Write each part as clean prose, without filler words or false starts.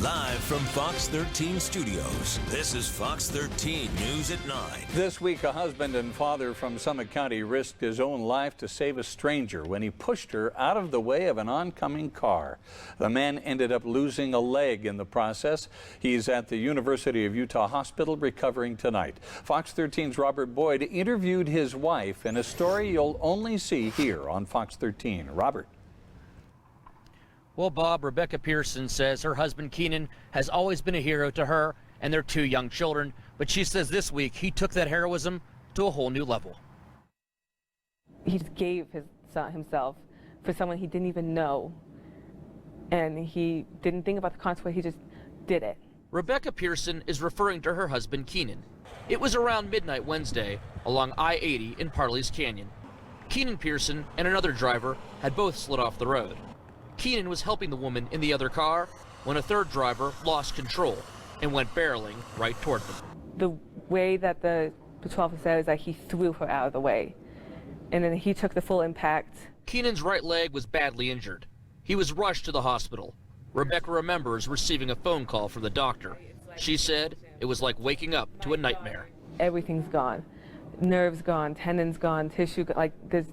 Live from Fox 13 Studios, this is Fox 13 News at 9. This week, a husband and father from Summit County risked his own life to save a stranger when he pushed her out of the way of an oncoming car. The man ended up losing a leg in the process. He's at the University of Utah Hospital recovering tonight. Fox 13's Robert Boyd interviewed his wife in a story you'll only see here on Fox 13. Robert. Well, Bob, Rebecca Pearson says her husband Keenan has always been a hero to her and their 2 young children, but she says this week he took that heroism to a whole new level. He just gave himself for someone he didn't even know, and he didn't think about the consequence, he just did it. Rebecca Pearson is referring to her husband Keenan. It was around midnight Wednesday along I-80 in Parleys Canyon. Keenan Pearson and another driver had both slid off the road. Keenan was helping the woman in the other car when a third driver lost control and went barreling right toward them. The way that the patrol officer said is that he threw her out of the way, and then he took the full impact. Keenan's right leg was badly injured. He was rushed to the hospital. Rebecca remembers receiving a phone call from the doctor. She said it was like waking up to a nightmare. Everything's gone. Nerves gone, tendons gone, tissue, like there's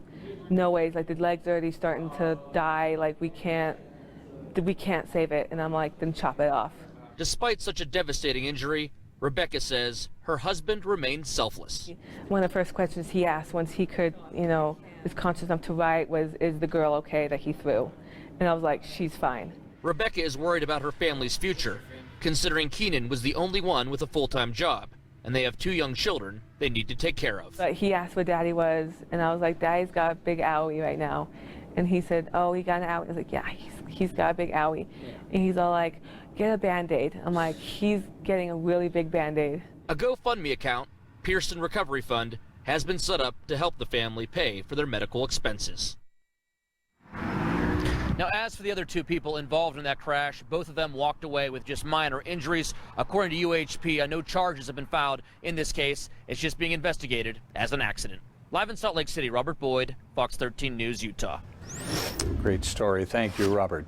no ways, like the leg's already starting to die, like we can't save it. And I'm like, then chop it off. Despite such a devastating injury, Rebecca says her husband remained selfless. One of the first questions he asked once he could, is conscious enough to write was, is the girl okay that he threw? And I was like, she's fine. Rebecca is worried about her family's future, considering Keenan was the only one with a full-time job, and they have 2 young children they need to take care of. But he asked where Daddy was, and I was like, Daddy's got a big owie right now. And he said, oh, he got an owie. I was like, yeah, he's got a big owie. And he's all like, get a Band-Aid. I'm like, he's getting a really big Band-Aid. A GoFundMe account, Pearson Recovery Fund, has been set up to help the family pay for their medical expenses. Now, as for the other 2 people involved in that crash, both of them walked away with just minor injuries. According to UHP, no charges have been filed in this case. It's just being investigated as an accident. Live in Salt Lake City, Robert Boyd, Fox 13 News, Utah. Great story. Thank you, Robert.